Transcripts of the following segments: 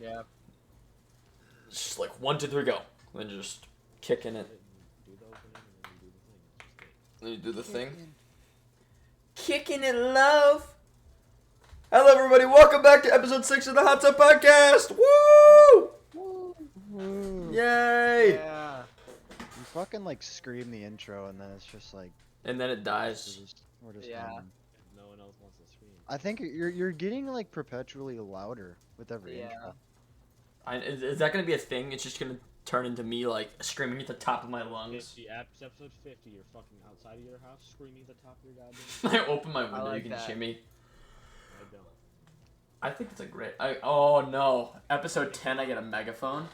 Yeah. It's just like 1, 2, 3, go. And then just kicking it. Do the opening and then you do the thing. It's just it. Then you do the thing. Kicking. Kicking it, love. Hello, everybody. Welcome back to episode 6 of the Hot Tub Podcast. Woo! Woo. Yay! Yeah. You fucking like scream the intro and then it's just like And then it dies. we're just Yeah. humming. And no one else wants to scream. I think you're getting like perpetually louder with every Yeah. intro. Is that going to be a thing? It's just going to turn into me, like, screaming at the top of my lungs. 50, episode 50, you're fucking outside of your house screaming at the top of your goddamn I open my window, like you can just that. hear me. I don't. I think it's a great... Oh, no. Episode 10, I get a megaphone.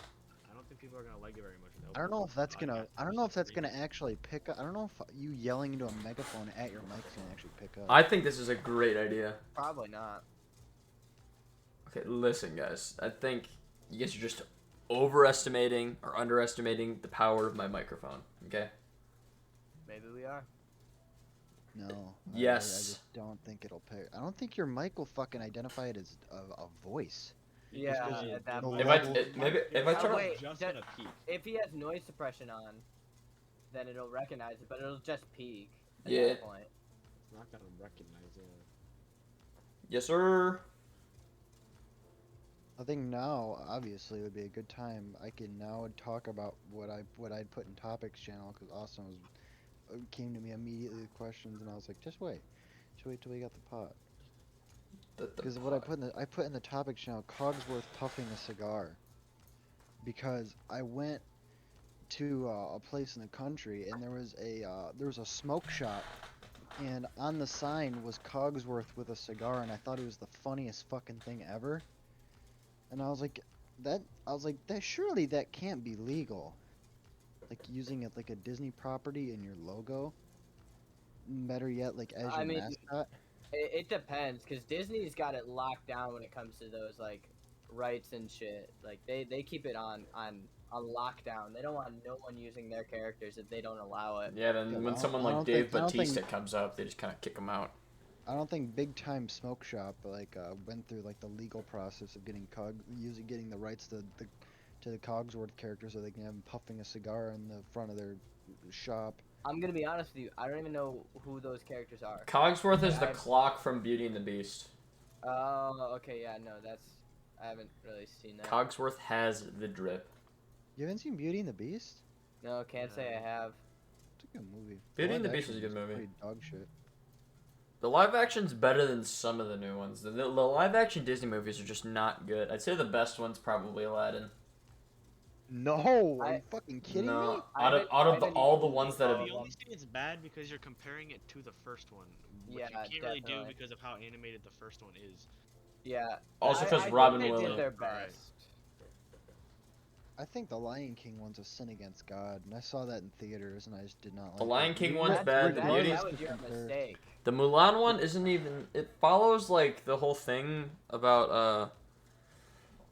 I don't think people are gonna like it very much. When they I don't open know if that's the gonna. podcast I and don't know if start that's gonna screaming. actually pick up. I don't know if you yelling into a megaphone at your mic is gonna actually pick up. I think this is a great idea. Probably not. Okay, listen, guys. I think you guys are just overestimating or underestimating the power of my microphone, okay? Maybe we are. No. I Yes. just don't think it'll pick. I don't think your mic will fucking identify it as a voice. Yeah. Because At that the point. If I, level- maybe, if I Oh, turn... wait. just that- gonna peak. If he has noise suppression on, then it'll recognize it, but it'll just peak at Yeah. that point. It's not gonna recognize it. Yes, sir. I think now, obviously, would be a good time. I can now talk about what I'd put in topics channel because Austin came to me immediately with questions, and I was like, just wait till we got the pot. Because what I put in the topics channel, Cogsworth puffing a cigar. Because I went to a place in the country, and there was a smoke shop, and on the sign was Cogsworth with a cigar, and I thought it was the funniest fucking thing ever. And I was like, that surely that can't be legal. Like using it like a Disney property in your logo. Better yet, like as I your mean, mascot. It depends, because Disney's got it locked down when it comes to those, like, rights and shit. Like, they keep it on lockdown. They don't want no one using their characters if they don't allow it. Yeah, then Yeah, when I someone don't like think- Dave I don't think- Bautista comes up, they just kind of kick him out. I don't think Big Time Smoke Shop went through like the legal process of getting getting the rights to the Cogsworth character so they can have him puffing a cigar in the front of their shop. I'm gonna be honest with you, I don't even know who those characters are. Cogsworth is the I've- clock from Beauty and the Beast. Oh, okay, yeah, no, I haven't really seen that. Cogsworth has the drip. You haven't seen Beauty and the Beast? No, can't say I have. It's a good movie. Beauty and the live Beast is a action good movie. Pretty dog shit. The live action's better than some of the new ones. The live action Disney movies are just not good. I'd say the best one's probably Aladdin. No, are I- you fucking kidding no, me? I haven't- I out of haven't all the even ones seen that all have of The them. only thing it's bad because you're comparing it to the first one, which Yeah, you can't really do definitely. because of how animated the first one is. Yeah. Also I- 'cause I think Robin they Williams- did their Alright. best. I think the Lion King one's a sin against God, and I saw that in theaters, and I just did not like The it. Lion King one's That's- bad. The that- Beauty, That was your mistake. the Mulan one isn't even. It follows like the whole thing about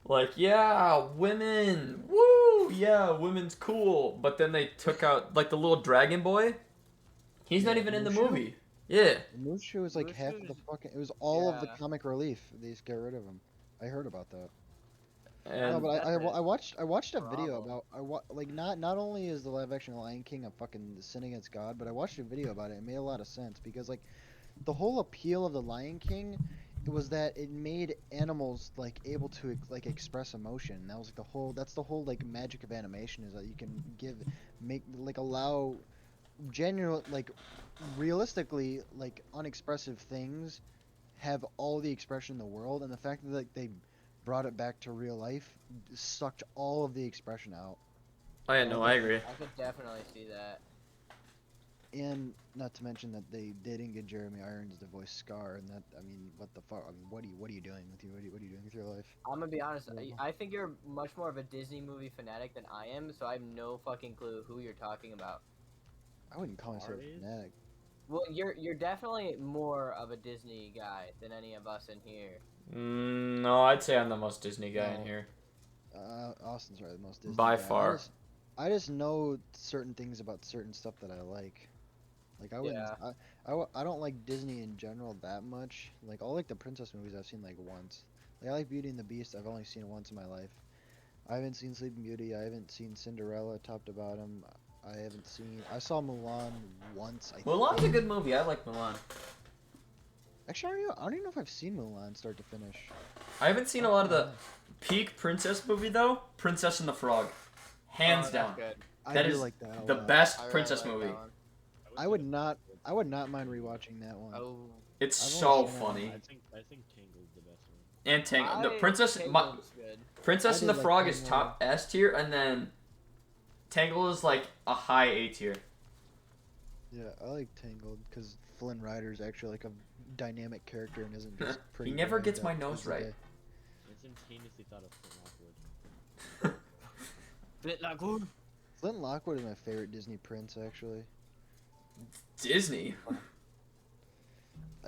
like yeah, women, woo, yeah, women's cool. But then they took out like the little dragon boy. He's not Yeah, even in the Mushu? movie. Yeah. Mushu was like half of the Mushu's- fucking. It was all of the Yeah. comic relief. They just get rid of him. I heard about that. No, And but That's I watched a video Bravo. about like not only is the live action Lion King a fucking sin against God, but I watched a video about it. It made a lot of sense because like the whole appeal of the Lion King was that it made animals like able to like express emotion. That was like the whole like magic of animation is that you can allow genuine like realistically like unexpressive things have all the expression in the world, and the fact that like they brought it back to real life sucked all of the expression out. oh yeah, no, I agree. I could definitely see that. And not to mention that they didn't get Jeremy Irons to voice Scar, and that I mean, what the fuck? I mean, what are you doing with what are you doing with your life? I'm gonna be honest. Yeah. I think you're much more of a Disney movie fanatic than I am, so I have no fucking clue who you're talking about. I wouldn't call myself a Artist? fanatic. Well, you're definitely more of a Disney guy than any of us in here. No, I'd say I'm the most Disney guy in No. here. Austin's right, the most Disney By guy. far. I just know certain things about certain stuff that I like. Like I wouldn't. Yeah. I don't like Disney in general that much. Like all like the princess movies I've seen like once. Like, I like Beauty and the Beast. I've only seen it once in my life. I haven't seen Sleeping Beauty. I haven't seen Cinderella top to bottom. I haven't seen. I saw Mulan once. Mulan's a good movie. I like Mulan. Actually, I don't even know if I've seen Mulan start to finish. I haven't seen a lot of the peak princess movie though. Princess and the Frog, hands down. Good. I That do is like that a the lot. best I really princess like movie. that one. I would not. I would not mind rewatching that one. Oh. It's I've so only seen that funny. I think Tangled's the best one. And Tangled. The Princess Tangled's good. Princess I and the did like Frog is Tangled. top S tier, and then Tangled is like a high A tier. Yeah, I like Tangled because Flynn Rider's actually like a dynamic character and isn't just pretty. He never boring gets that my nose is the right. day. I instantaneously thought of Flint Lockwood. Bit like ooh. Flint Lockwood is my favorite Disney prince actually. Disney.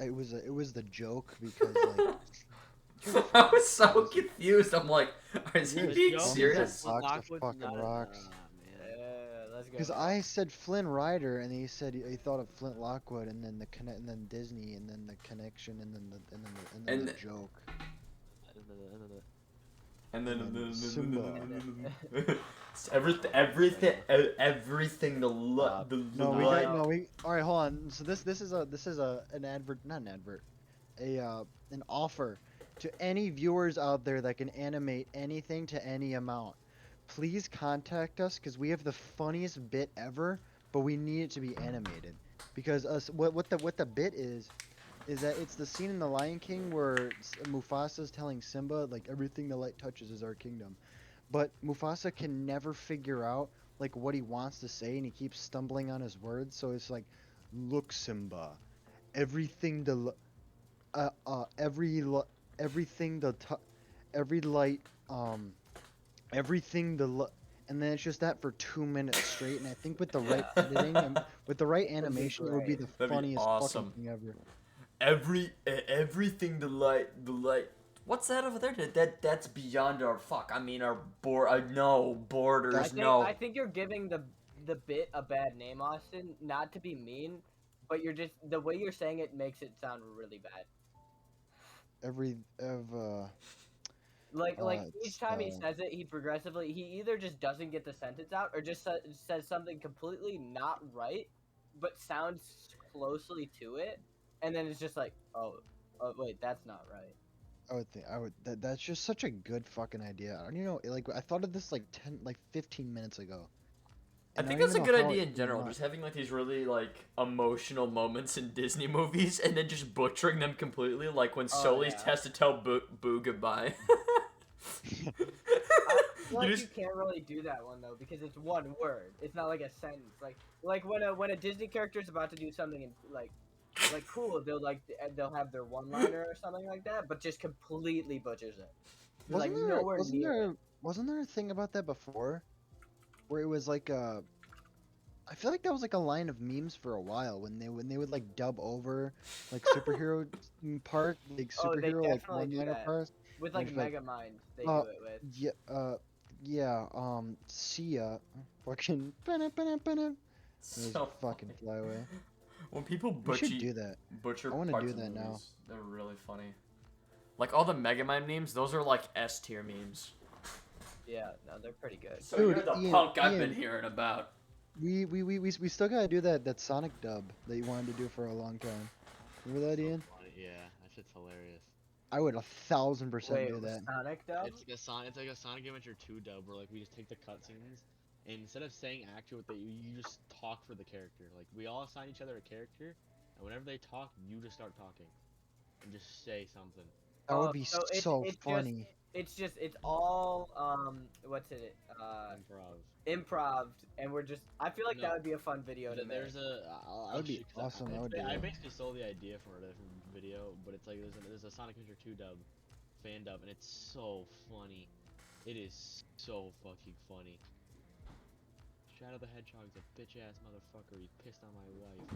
It was the joke because like I was so confused. I'm like, is he You're being joking. serious? Flint Box of Lockwood's fucking not a- rocks. man. Yeah, let's go. Because I said Flynn Rider and he said he thought of Flint Lockwood and then and then Disney and then the connection and then the And- joke. And then Simba. It's everything the No, we light. got no. We all right. Hold on. So this is an advert, not an advert, an offer to any viewers out there that can animate anything to any amount. Please contact us because we have the funniest bit ever, but we need it to be animated. Because what the bit is that it's the scene in The Lion King where Mufasa's telling Simba like everything the light touches is our kingdom, but Mufasa can never figure out like what he wants to say and he keeps stumbling on his words. So it's like, look, Simba, everything the everything the every light everything the and then it's just that for 2 minutes straight. And I think with the right editing and with the right animation, it would be the That'd be funniest awesome. fucking thing ever. Everything the light. What's that over there? That's beyond our our borders. I think you're giving the bit a bad name, Austin. Not to be mean, but you're just the way you're saying it makes it sound really bad. Like it's, each time he says it, he either just doesn't get the sentence out or just says something completely not right, but sounds closely to it, and then it's just like, oh wait, that's not right. That's just such a good fucking idea. I don't even know, like I thought of this like 15 minutes ago. I And think don't that's a even good know how idea it in general. came Just having like these really like emotional moments in Disney movies, and then just butchering them completely, like when Sully yeah. has to tell Boo goodbye. I feel like you can't really do that one though because it's one word. It's not like a sentence. Like when a Disney character is about to do something and like cool, they'll have their one-liner or something like that, but just completely butchers it. Like nowhere near. Wasn't there a thing about that before, where it was like I feel like that was like a line of memes for a while when they would like dub over like superhero part, like Oh, they superhero like definitely do one-liner that. parts. With like There's, like, Megamind, they do it with. See ya, fucking So fucking fly away. when people We should do that. butcher I wanna parts do of that now. movies, they're really funny. Like all the Megamind memes, those are like S tier memes. Yeah, no, they're pretty good. So Dude, you're the Ian- punk I've been Ian. hearing about. We still gotta do that Sonic dub that you wanted to do for a long time. Remember that, Ian? Yeah, that shit's hilarious. I would 1,000% Wait, do that. Sonic dub? It's like a Sonic Adventure 2 dub where like we just take the cutscenes and instead of saying actually what you just talk for the character. Like we all assign each other a character, and whenever they talk, you just start talking and just say something. That would be so it's just- funny. It's all what's in it? Improv. Improv, and we're just. I feel like No. that would be a fun video to make. There's a. I'll That would be shoot- 'cause awesome, I would do I that. basically stole the idea from a different video, but it's like there's a Sonic Adventure 2 dub, fan dub, and it's so funny. It is so fucking funny. Shadow the Hedgehog's a bitch ass motherfucker. He pissed on my wife.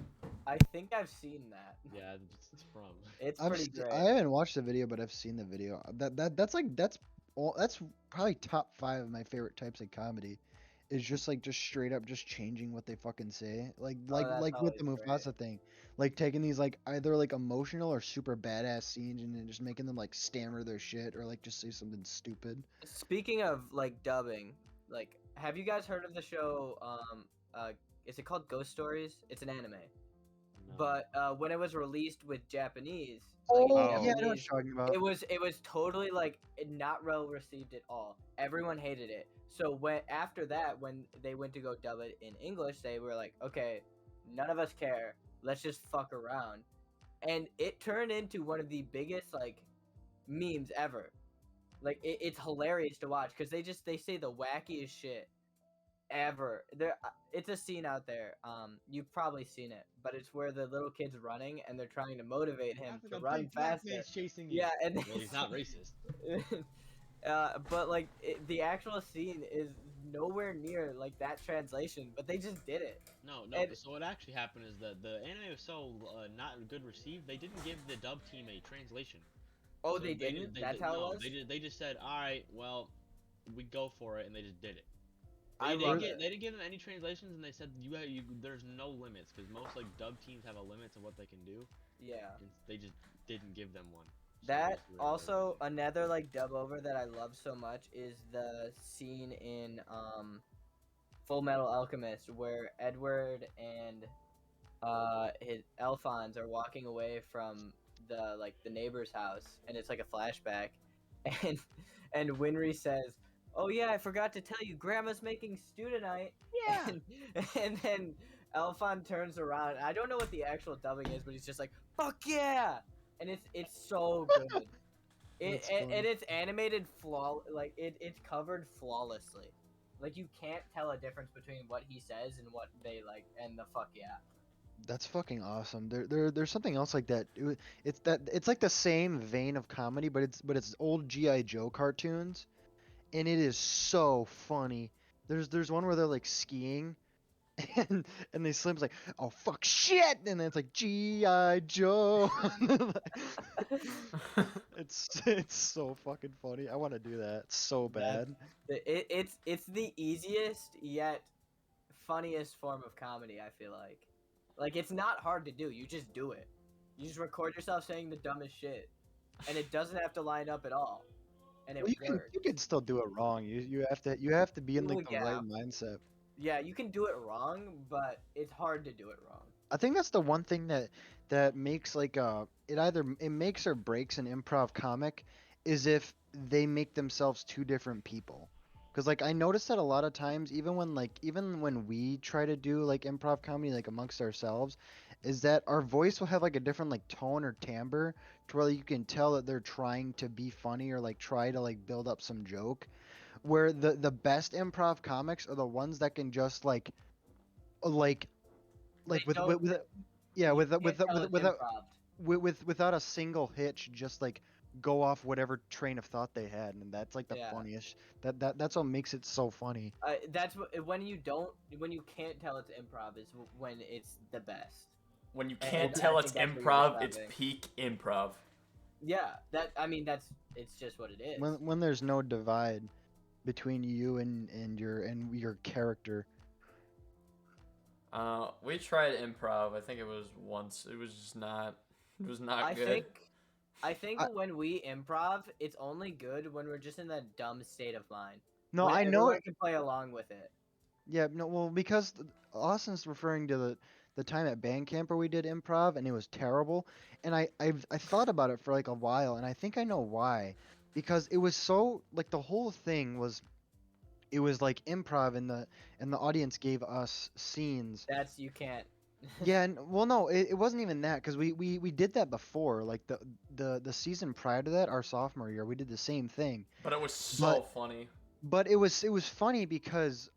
I think I've seen that. Yeah, it's from. It's I've pretty st- great. I haven't watched the video, but I've seen the video. That's probably top 5 of my favorite types of comedy. is just straight up just changing what they fucking say. Like Oh, that's with the always great. Mufasa thing. Like taking these like either like emotional or super badass scenes and then just making them like stammer their shit or like just say something stupid. Speaking of like dubbing, like, have you guys heard of the show? Is it called Ghost Stories? It's an anime. No. But when it was released with Japanese, Oh, like in Oh. yeah, I know what Japanese, you're talking about. it was totally like not well received at all. Everyone hated it. So when after that, when they went to go dub it in English, they were like, okay, none of us care. Let's just fuck around, and it turned into one of the biggest like memes ever. Like it's hilarious to watch because they say the wackiest shit ever. It's a scene out there. You've probably seen it, but it's where the little kid's running and they're trying to motivate him Like to a run big black faster. man's chasing you. Yeah, and Well, he's not racist. but like the actual scene is nowhere near like that translation, but they just did it. No. And- So what actually happened is that the anime was so not good received, they didn't give the dub team a translation. Oh, So they didn't. That's how it was. They just said, all right, well, we go for it, and they just did it. I love it. They didn't give them any translations, and they said there's no limits because most like dub teams have a limit of what they can do, Yeah. and they just didn't give them one. So That that's really also another like dub over that I love so much is the scene in Full Metal Alchemist where Edward and his Alphonse are walking away from the neighbor's house and it's like a flashback and Winry says, "Oh yeah, I forgot to tell you, Grandma's making stew tonight." Yeah. And then Alphonse turns around. I don't know what the actual dubbing is, but he's just like, "Fuck yeah!" And it's so good. That's And funny. it's animated like it's covered flawlessly. Like you can't tell a difference between what he says and what they like and the fuck yeah. That's fucking awesome. There's something else like that. It's like the same vein of comedy, but it's old GI Joe cartoons, and it is so funny. There's one where they're like skiing, and they Slim's like, oh fuck shit, and then it's like GI Joe. It's so fucking funny. I want to do that so bad. It's the easiest yet funniest form of comedy, I feel like it's not hard to do. You just do it. You just record yourself saying the dumbest shit, and it doesn't have to line up at all, and it Well, works. you can still do it wrong. You have to be in like Well, the yeah. right mindset. Yeah, you can do it wrong, but it's hard to do it wrong. I think that's the one thing that makes like it makes or breaks an improv comic is if they make themselves two different people. Cuz like I noticed that a lot of times even when we try to do like improv comedy like amongst ourselves is that our voice will have like a different like tone or timbre to where you can tell that they're trying to be funny or like try to like build up some joke. Where the best improv comics are the ones that can just like They with don't. yeah You with can't tell it's without improv. without a single hitch just like go off whatever train of thought they had, and that's like the Yeah. funniest. That's what makes it so funny. That's when you can't tell it's improv is when it's the best. When you And can't I tell think it's that's what you're improv, it's describing. peak improv. Yeah, it's just what it is. When there's no divide between you and your character. We tried improv. I think it was once. It was just not. It was not good. I think I- when we improv, it's only good when we're just in that dumb state of mind. No, When I know everyone can play along with it. Yeah, no, well, because Austin's referring to the time at band camp where we did improv and it was terrible, and I thought about it for like a while, and I think I know why, because it was so like the whole thing was, it was like improv and the audience gave us scenes. That's you can't. Yeah, and well, no, it wasn't even that because we did that before, like the season prior to that, our sophomore year, we did the same thing, But it was so funny. but it was funny because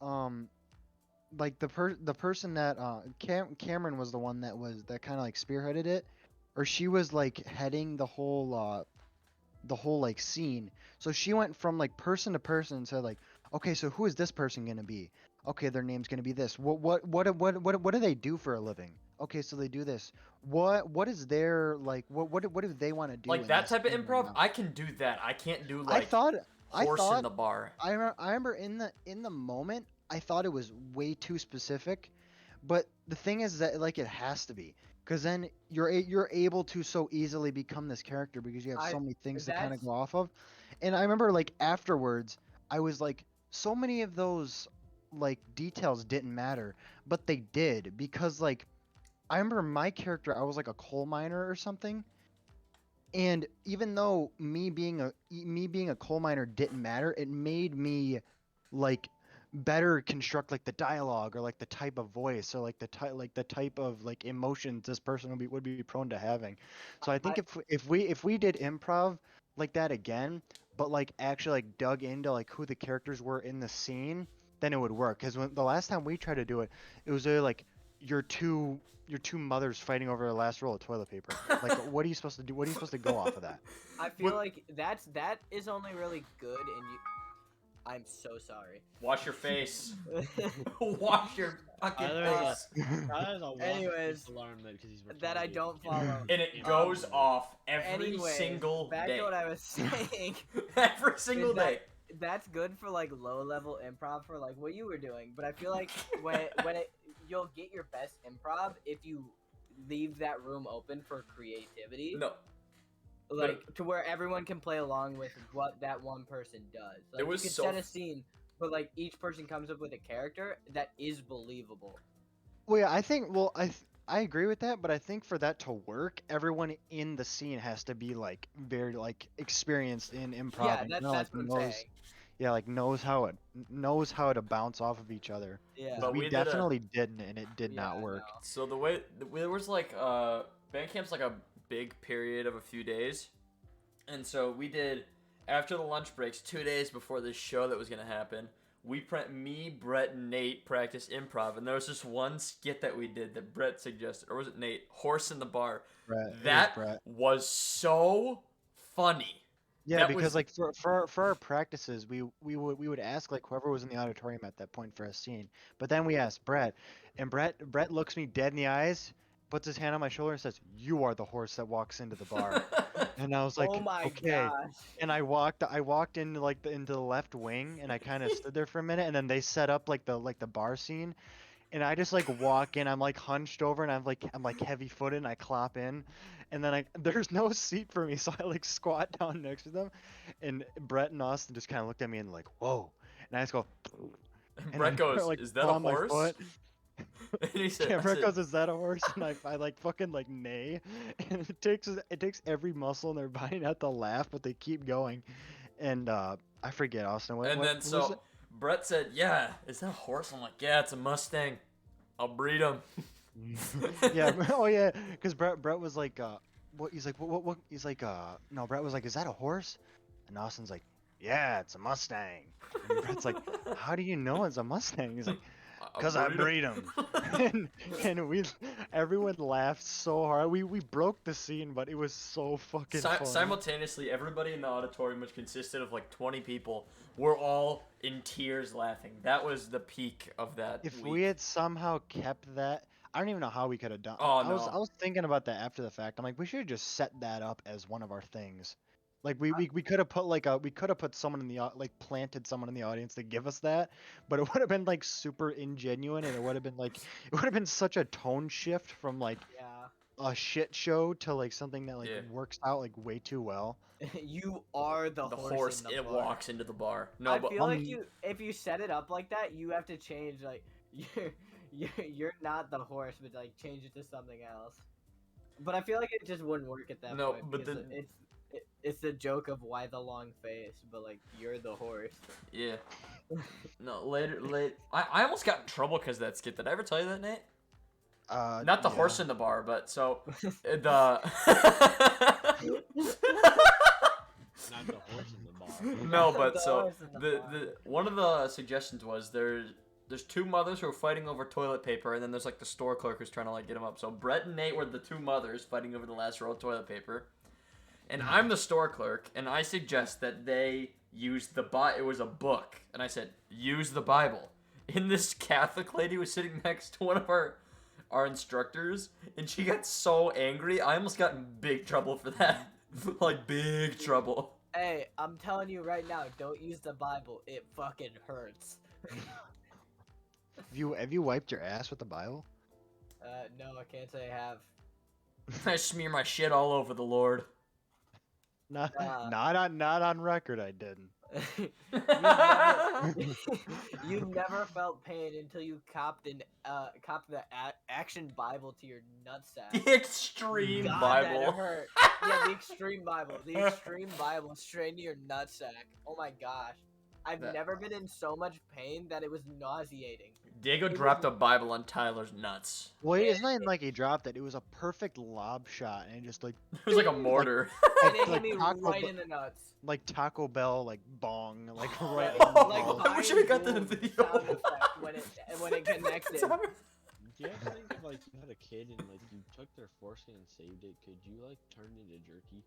like the person that Cameron was the one that kind of like spearheaded it, or she was like heading the whole like scene. So she went from like person to person and said like, okay, so who is this person gonna be? Okay, their name's gonna be this. What do they do for a living? Okay, so they do this. What is their like what do they want to do? Like in that this type of scene right improv, now? I can do that. I can't do I like thought horse in the bar. I remember in the moment I thought it was way too specific, but the thing is that like it has to be, because then you're able to so easily become this character because you have so many things to kind of That's go off of. And I remember like afterwards, I was like, so many of those like details didn't matter, but they did because like I remember my character, I was like a coal miner or something. And even though me being a coal miner didn't matter, it made me like better construct like the dialogue or like the type of voice or like the type of like emotions this person would be prone to having. So I think I if we did improv like that again, but like actually like dug into like who the characters were in the scene, then it would work. Because when the last time we tried to do it, it was really like your two mothers fighting over the last roll of toilet paper. Like, what are you supposed to do? What are you supposed to go off of that? I feel like that is only really good and you. I'm so sorry. Wash your face. Wash your fucking Tyler's face. Tyler's a Anyways, alarm because he's retarded. that I don't follow. And it goes off every Anyways, single back day. to what I was saying. Every single Is that- day. That's good for like low level improv for like what you were doing, but I feel like when you'll get your best improv if you leave that room open for creativity. No. Like to where everyone can play along with what that one person does. Like, It was you can so set a scene, but like each person comes up with a character that is believable. Well, yeah, I agree with that, but I think for that to work, everyone in the scene has to be like very like experienced in improv. Yeah, and that's kinda, that's like, what I'm knows, saying. yeah, like knows how to bounce off of each other. Yeah. But we we did a- definitely didn't, and it did Yeah, not work. no. So there was like band camp's like a big period of a few days, and so we did after the lunch breaks 2 days before this show that was gonna happen. Me, Brett, and Nate practiced improv, and there was this one skit that we did that Brett suggested, or was it Nate? Horse in the bar. Brett, it was That Brett. was so funny. Yeah, that because was- like for our practices, we would ask like whoever was in the auditorium at that point for a scene. But then we asked Brett, and Brett looks me dead in the eyes, puts his hand on my shoulder, and says, "You are the horse that walks into the bar." And I was like, Oh my "Okay." gosh. And I walked into like into the left wing, and I kind of stood there for a minute, and then they set up like the bar scene, and I just like walk in. I'm like hunched over, and I'm like heavy footed, and I clop in, and then there's no seat for me, so I like squat down next to them, and Brett and Austin just kind of looked at me and like, whoa, and I just go. And Brett I goes, like, "Is that put a on my horse?" foot. And he said, Yeah, I Brett said- goes, "Is that a horse?" And I like fucking like neigh, and it takes every muscle in their body not to laugh, but they keep going, and I forget, Austin. and then what was so it? Brett said, "Yeah, is that a horse?" I'm like, "Yeah, it's a Mustang. I'll breed him." Yeah, oh yeah, because Brett was like, what? He's like, what? He's like, no, Brett was like, "Is that a horse?" And Austin's like, "Yeah, it's a Mustang." And Brett's like, "How do you know it's a Mustang?" He's like, "Cause I breed them." and everyone laughed so hard. We broke the scene, but it was so fucking funny. Simultaneously, everybody in the auditorium, which consisted of like 20 people, were all in tears laughing. That was the peak of that If week. we had somehow kept that, I don't even know how we could have done. Oh, I was no. I was thinking about that after the fact. I'm like, we should have just set that up as one of our things. Like we could have put someone in the like planted someone in the audience to give us that, but it would have been like super ingenuine, and it would have been such a tone shift from like Yeah. a shit show to like something that like Yeah. works out like way too well. You are the horse in the it bar. walks into the bar. No, I but feel like if you set it up like that, you have to change like you're not the horse, but like change it to something else. But I feel like it just wouldn't work at that No, point. but because then- it's the joke of why the long face, but like you're the horse. yeah. No, later. I almost got in trouble because that skit. Did I ever tell you that, Nate? Not the Yeah. horse in the bar, but so the. Not the horse in the bar. No, but The so horse in the bar. the one of the suggestions was there's two mothers who are fighting over toilet paper, and then there's like the store clerk who's trying to like get them up. So Brett and Nate were the two mothers fighting over the last roll of toilet paper, and I'm the store clerk, and I suggest that they use it was a book, and I said use the Bible. And this Catholic lady was sitting next to one of our instructors, and she got so angry. I almost got in big trouble for that, like big trouble. Hey, I'm telling you right now, don't use the Bible. It fucking hurts. Have you wiped your ass with the Bible? No, I can't say I have. I smear my shit all over the Lord. Not Nah. not on record. I didn't. You never felt pain until you copped the Action Bible to your nutsack. The Extreme God, that Bible. hurt. Yeah, the Extreme Bible. The Extreme Bible straight to your nutsack. Oh my gosh. I've That- never been in so much pain that it was nauseating. Diego It dropped a was- Bible on Tyler's nuts. Wait, it's not even like he dropped it. It was a perfect lob shot, and it just like It was like a mortar. And it hit like me Taco right Bell- in the nuts. like Taco Bell, like bong, like right. Like, in the like balls. I wish I got that boom video. sound effect when it connected. Do you ever think if like you had a kid and like you took their foreskin and saved it, could you like turn it into jerky?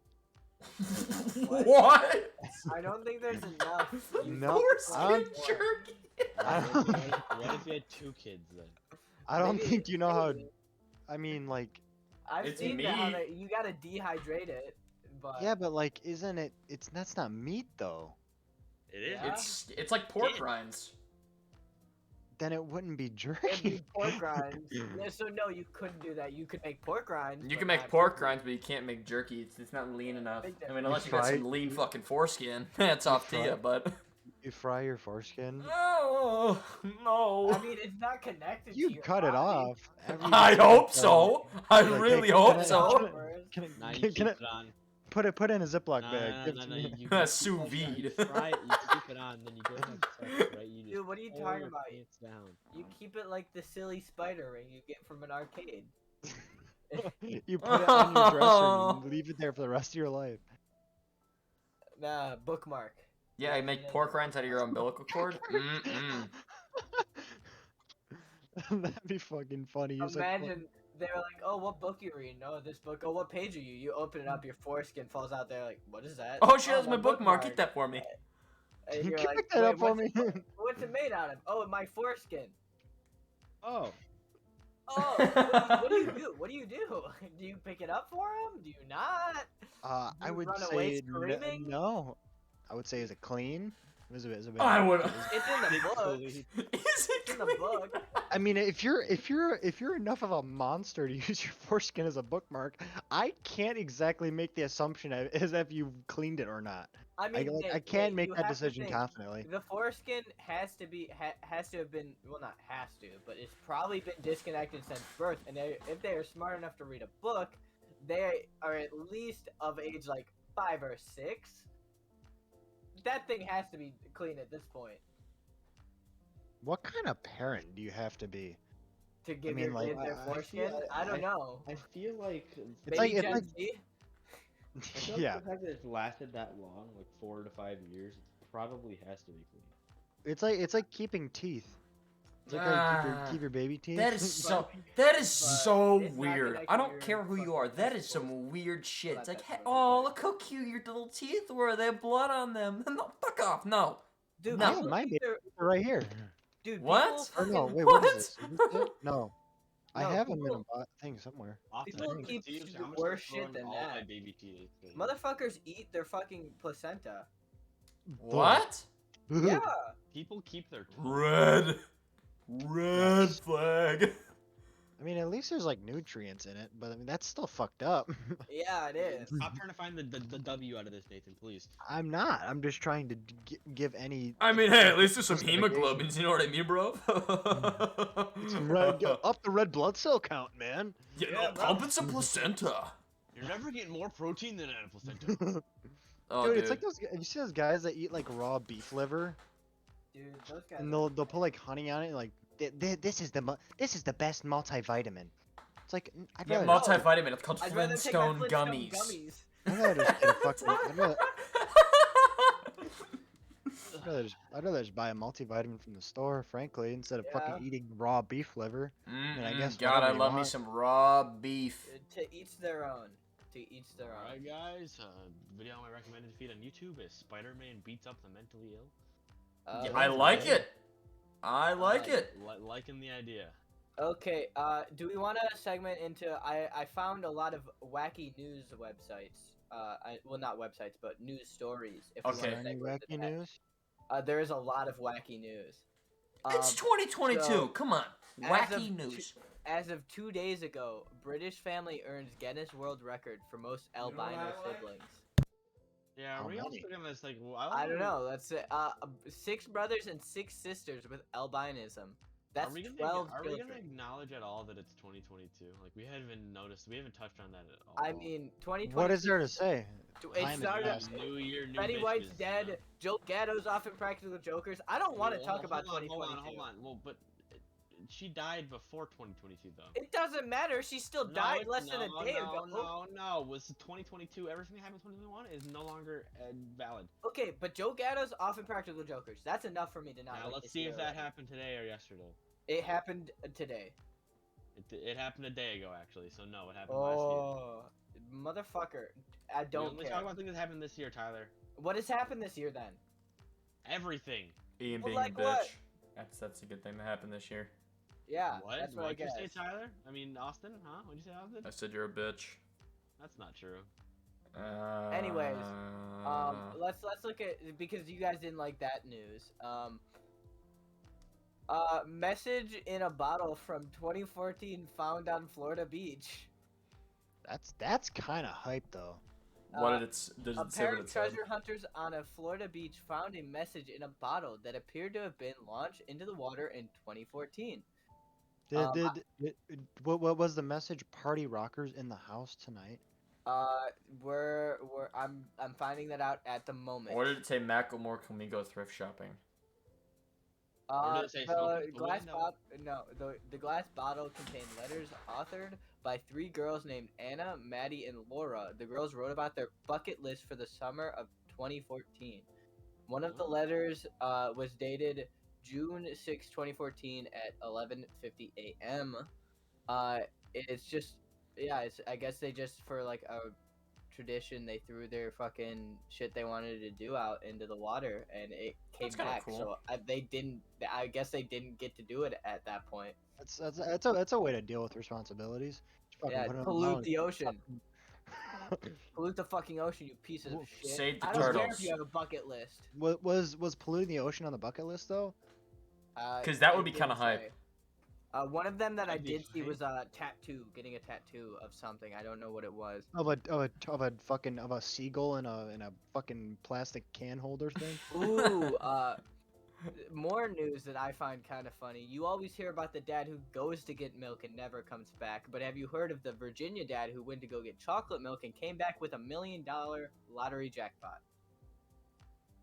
What? I don't think there's enough. No, Foreskin jerky. What if you had 2 kids then? I don't Maybe- think you know how. maybe. I mean, like, I've It's seen that how meat. you gotta dehydrate it, but yeah, but like, isn't it? That's not meat though. It is. Yeah. It's like pork Kid. rinds. Then it wouldn't be it'd jerky. be pork rinds. Yeah, so no, you couldn't do that. You could make pork rinds. You but can make not pork jerky. rinds, but you can't make jerky. It's not lean enough. big I mean, difference. unless you got Fried- some lean fucking foreskin. That's off to fried- you, but. You fry your foreskin. No, no. I mean, it's not connected. to You your cut it body. off. I hope so. I Like, really hey, hope can I- so. Afterwards. Nah, you Can keep I- it on. Put it in a Ziploc Nah, bag. nah, Give it nah, to nah, me. you Sous keep it- vide. You fry it, you keep it on, then you go have sex, right? You just Dude, what are you pull talking your about? pants down. You keep it like the silly spider ring you get from an arcade. You put it on your dresser and you leave it there for the rest of your life. Nah, bookmark. Yeah, you make pork rinds out of your umbilical cord. Mm-mm. That'd be fucking funny. He's like, Imagine they're like, "Oh, what book you reading? Oh, this book. Oh, what page are you?" You open it up, your foreskin falls out there. Like, what is that? Oh shit, that's my bookmark. Get that for me. And Can you're you like, pick that up for "Wait, me? what's it made out of? Oh, my foreskin. Oh, Oh, what do you do? What do you do? Do you pick it up for him? Do you not? I You would run away say screaming? no. I would say, is it clean? Is it I would. It's in the book. Thankfully. Is It's it in the clean? book. I mean, if you're enough of a monster to use your foreskin as a bookmark, I can't exactly make the assumption as if you've cleaned it or not. I mean, I Nate, can't Nate, make you that have to decision think, confidently. The foreskin has to have been, well, not has to, but it's probably been disconnected since birth. And if they are smart enough to read a book, they are at least of age like 5 or 6. That thing has to be clean at this point What kind of parent do you have to be? to give mean, your like, kid their I foreskin. feel- I don't know. I feel like It's Maybe like- Gen it's Z? I feel like Yeah, the fact that it's lasted that long, like 4 to 5 years, it probably has to be clean. it's like keeping teeth. It's like how you keep your baby teeth. That is so. it's not Weird. connected I to don't your care who you fucking are. That is testicles. some weird shit. Well, It's like, that's hey, what oh, it look how cute your little teeth were. They have blood on them. No, fuck off. No. Dude, No. Yeah, people mine keep their, right here. dude, What? people Or no, fucking- wait, what is What? this? Is this it? No, I No, have them in a people- thing somewhere. People Often, keep Steve, do I'm gonna worse start shit than throwing all my that. baby teeth. Motherfuckers eat their fucking placenta. What? Yeah. People keep their teeth. Red. Red flag. I mean, at least there's like nutrients in it, but I mean that's still fucked up. Yeah, it is. Stop trying to find the W out of this, Nathan, please. I'm not. I'm just trying to give any. I mean, hey, at least there's some Justification. hemoglobins. You know what I mean, bro? Some red, up the red blood cell count, man. Yeah, Yeah, no, bro. pumping some placenta. You're never getting more protein than a placenta. Oh, Dude, it's like those. Have you seen those guys that eat like raw beef liver, Dude, those guys. and they'll put like honey on it, and, like this is the best multivitamin. It's like I'd Yeah, rather multivitamin. It's called I'd rather take my Flintstone Flintstone gummies. gummies. I'd rather just get a fucking. I'd rather just buy a multivitamin from the store, frankly, instead of Yeah. fucking eating raw beef liver. I guess God, I whatever you love me want. some raw beef. To each their own. To each their own. Alright, guys. Video on my recommended feed on YouTube is Spider-Man beats up the mentally ill. Yeah, I like okay. it. I like it. Liking the idea. Okay, do we want to segment into? I found a lot of wacky news websites. Well, not websites, but news stories. If we Okay. wanna Any segue into wacky that. news? There is a lot of wacky news. It's 2022. so, Come on. as Wacky of news. As of 2 days ago, British family earns Guinness World Record for most albino siblings. Yeah, How are we all many? still gonna like? I don't know. That's 6 brothers and 6 sisters with albinism. That's 12 Are we children. gonna acknowledge at all that it's 2022? Like we haven't even noticed. We haven't touched on that at all. I mean, 2020. What is there to say? It Time is started. passing. New year, new Betty bitches, White's you dead. know? Joe Gatto's off in Practical Jokers. I don't want to talk about 2022. Hold on. Well, but she died before 2022 though. It doesn't matter. She still No, died it's- less than a day ago. No. Was 2022 everything that happened in 2021 is no longer valid. Okay, but Joe Gatto's off in Practical Jokers. That's enough for me to not. Now like let's this see year if that already. happened today or yesterday. It happened today. It happened a day ago actually. So no, it happened last year. Oh, motherfucker! I We don't only care. talk about things that happened this year, Tyler. What has happened this year then? Everything. Ian Well, being like a bitch. what? That's a good thing that happened this year. Yeah, What? that's what I What'd you guess. say, Tyler? I mean, Austin? Huh? What'd you say, Austin? I said you're a bitch. That's not true. Anyways, let's look at, because you guys didn't like that news. Message in a bottle from 2014 found on Florida Beach. That's kind of hype though. What did it? Does it say what Apparent it said? treasure hunters on a Florida beach found a message in a bottle that appeared to have been launched into the water in 2014. What was the message? Party rockers in the house tonight. I'm finding that out at the moment. Or did it say Macklemore, can we go thrift shopping? Or did it say something? The glass bottle contained letters authored by 3 girls named Anna, Maddie, and Laura. The girls wrote about their bucket list for the summer of 2014. One of the letters was dated June 6, 2014 at 11:50 a.m. It's just, I guess they just, for like a tradition, they threw their fucking shit they wanted to do out into the water, and it came That's kinda back. cool. So I guess they didn't get to do it at that point. That's a way to deal with responsibilities. Just fucking Yeah, put 'em pollute down. the ocean. Pollute the fucking ocean, you pieces of shit. Save the I don't care turtles. if you have a bucket list. Was polluting the ocean on the bucket list though? 'Cause that would it be kinda didn't hype. say. One of them that I That'd be did see hype. was getting a tattoo of something. I don't know what it was. Of a seagull in a fucking plastic can holder thing. Ooh, more news that I find kind of funny. You always hear about the dad who goes to get milk and never comes back, but have you heard of the Virginia dad who went to go get chocolate milk and came back with $1 million lottery jackpot?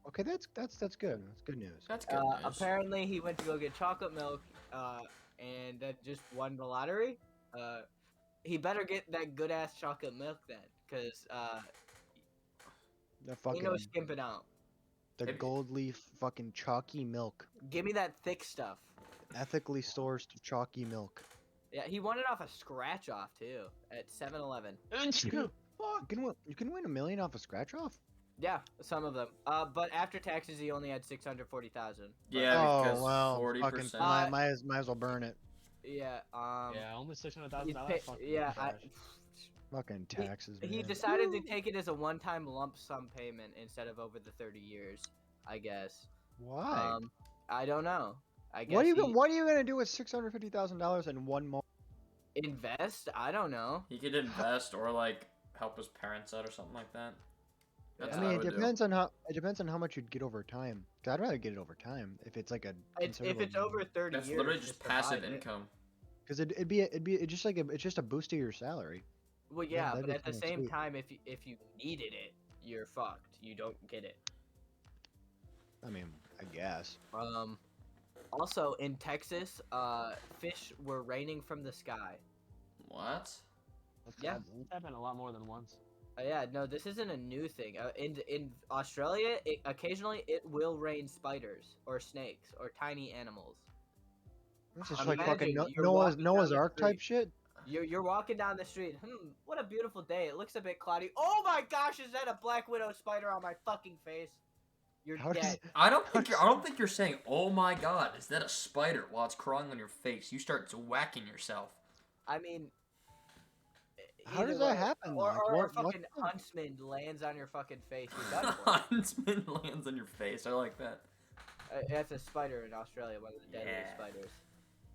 Okay, that's good. That's good news. That's good news. Apparently, he went to go get chocolate milk, and that just won the lottery. He better get that good ass chocolate milk then, cause The ain't fucking no skimping out. the gold leaf fucking chalky milk, Give me that thick stuff. ethically sourced chalky milk. Yeah, he won it off a scratch off too at 7-Eleven. You can win $1 million off a scratch off. Yeah, some of them. But after taxes, he only had 640,000. Yeah, because Oh well, 40%. fucking might as well burn it. Yeah. Yeah, only he's $600,000. Fucking taxes, man. He decided to take it as a one-time lump sum payment instead of over the 30 years. I guess. Why? I don't know. I guess. What are you gonna do with $650,000 in one moment? Invest? I don't know. He could invest or like help his parents out or something like that. That's I what mean, would it do. depends on how much you'd get over time. 'Cause I'd rather get it over time if it's like a. If it's over 30 That's years, literally just passive provide it. income. Because it'd be it's just a boost to your salary. Well, Yeah, yeah, that'd but be at the kinda same sweet. time, if you needed it, you're fucked. You don't get it. I mean, I guess. Also in Texas, fish were raining from the sky. What? Yeah. It's happened a lot more than once. Yeah, no, this isn't a new thing. In Australia, occasionally it will rain spiders or snakes or tiny animals. This is I'm like fucking imagining you're Noah's walking down the Ark type street. shit. You're walking down the street. What a beautiful day. It looks a bit cloudy. Oh my gosh, is that a black widow spider on my fucking face? You're How does dead. I don't think you're saying, "Oh my God, is that a spider?" while it's crawling on your face. You start whacking yourself. I mean, How does either that way. happen? Or, Like, or a what fucking the- huntsman lands on your fucking face. You're done for. Huntsman lands on your face. I like that. That's a spider in Australia, one of the deadliest Yeah. spiders.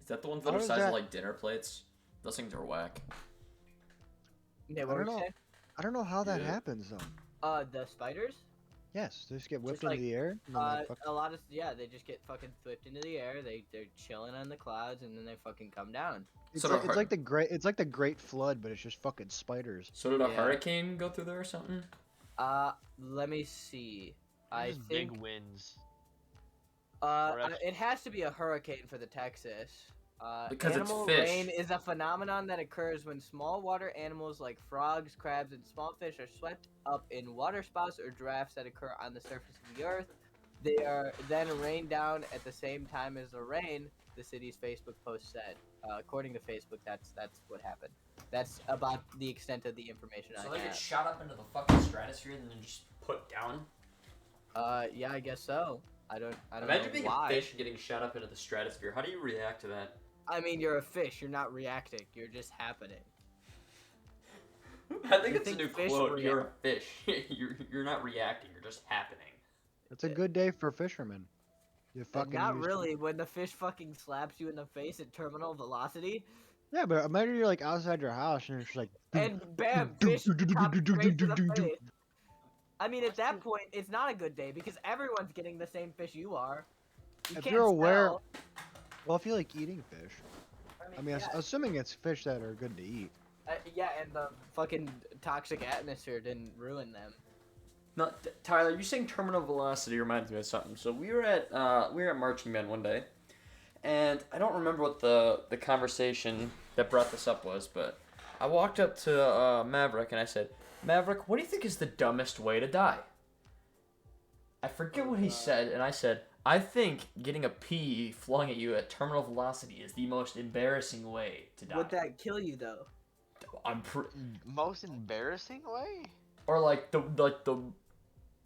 Is that the ones that How are the does size that- of like dinner plates? Those things are whack. Yeah, I what don't were you know. saying? I don't know how that Yeah. happens though. The spiders? Yes, they just get whipped Just into like, the air. And then they fuck... a lot of they just get fucking whipped into the air. They're chilling on the clouds, and then they fucking come down. It's, So like, the it's like the great. It's like the Great Flood, but it's just fucking spiders. So did a Yeah. hurricane go through there or something? Let me see. I Just think big winds. uh, it has to be a hurricane for the Texas. Because it's animal fish. rain is a phenomenon that occurs when small water animals like frogs, crabs, and small fish are swept up in waterspouts or drafts that occur on the surface of the earth. They are then rained down at the same time as the rain, the city's Facebook post said. According to Facebook, that's what happened. That's about the extent of the information So I they have. get shot up into the fucking stratosphere and then just put down? Yeah, I guess so. I don't Imagine know being why. a fish getting shot up into the stratosphere. How do you react to that? I mean, you're a fish. You're not reacting. You're just happening. I think You it's think a new fish quote. react- You're a fish. you're not reacting. You're just happening. It's a good day for fishermen. You fucking Not use- really. When the fish fucking slaps you in the face at terminal velocity, Yeah, but imagine you're like outside your house and it's just like. and bam, fish comes straight to the face. I mean, at that point, it's not a good day because everyone's getting the same fish you are. You If can't you're aware- tell. Well, if you like eating fish, I mean, yeah, assuming it's fish that are good to eat. yeah, and the fucking toxic atmosphere didn't ruin them. No, Tyler, you saying terminal velocity reminds me of something. So we were at marching band one day, and I don't remember what the conversation that brought this up was, but I walked up to Maverick and I said, Maverick, what do you think is the dumbest way to die? I forget what he said, and I said, I think getting a pea flung at you at terminal velocity is the most embarrassing way to die. Would that kill you though? Most embarrassing way? Or like the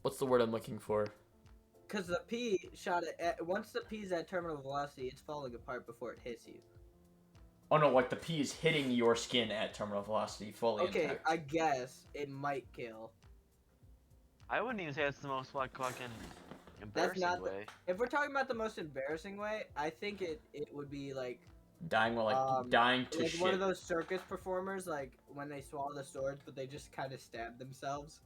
what's the word I'm looking for? Because the pea shot at once the pea's at terminal velocity, it's falling apart before it hits you. Oh no, like the pea is hitting your skin at terminal velocity, fully Okay, intact. I guess it might kill. I wouldn't even say it's the most like fucking That's embarrassing not the- way. If we're talking about the most embarrassing way, I think it would be like Dying while dying to like shit. one of those circus performers, like when they swallow the swords, but they just kind of stab themselves.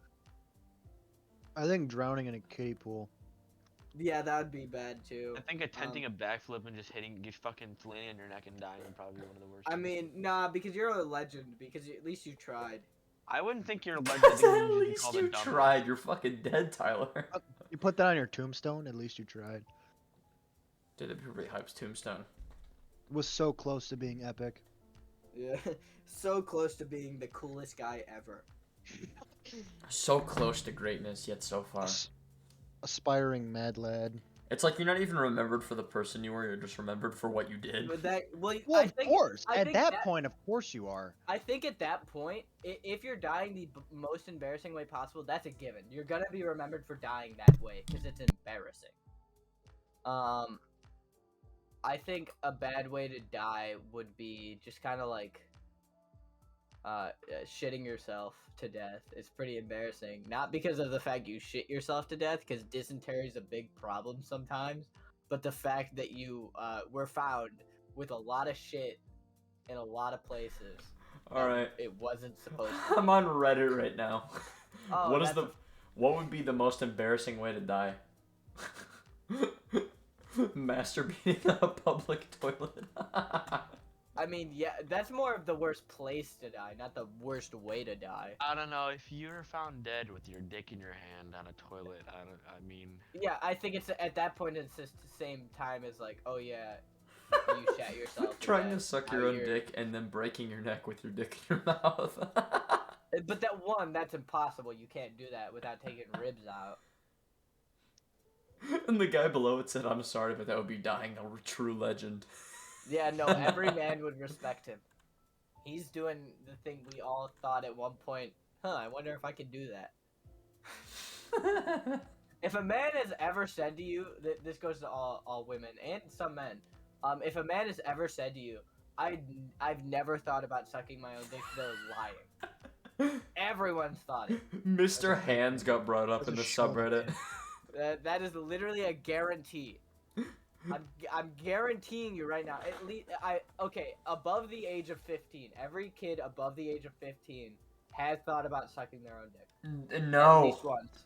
I think drowning in a kiddie pool. Yeah, that would be bad too. I think attempting a backflip and just fucking landing on your neck and dying would probably be one of the worst. I things. mean, nah, because you're a legend. Because at least you tried. I wouldn't think you're a legend. Because I think at you'd be least called a you dumbass. tried. You're fucking dead, Tyler. You put that on your tombstone. At least you tried. Dude, that'd be really hype's tombstone. It was so close to being epic. Yeah, so close to being the coolest guy ever. So close to greatness, yet so far. Aspiring mad lad. It's like you're not even remembered for the person you were. You're just remembered for what you did. But that, well, Well, I of think, course. I At think that point, of course you are. I think at that point, if you're dying the most embarrassing way possible, that's a given. You're gonna be remembered for dying that way because it's embarrassing. I think a bad way to die would be just kind of like shitting yourself to death. It's pretty embarrassing. Not because of the fact you shit yourself to death, because dysentery is a big problem sometimes, but the fact that you were found with a lot of shit in a lot of places. All right. It wasn't supposed to. I'm on Reddit right now. Oh, what is that's what would be the most embarrassing way to die? Masturbating on a public toilet. I mean, yeah, that's more of the worst place to die, not the worst way to die. I don't know if you were found dead with your dick in your hand on a toilet. I mean, Yeah, I think it's at that point it's just the same time as like, oh yeah, you shat yourself. Trying to death. suck Now your own you're- dick and then breaking your neck with your dick in your mouth. But that's impossible. You can't do that without taking ribs out. And the guy below it said, I'm sorry, but that would be dying a true legend. Yeah, no, every man would respect him. He's doing the thing we all thought at one point, I wonder if I could do that. If a man has ever said to you, this goes to all women and some men, if a man has ever said to you, I've never thought about sucking my own dick, they're lying. Everyone's thought it. Mr. Hands got brought up That's in a the show, subreddit. That is literally a guarantee. I'm guaranteeing you right now. At least okay, above the age of 15. Every kid above the age of 15 has thought about sucking their own dick. At No, least once.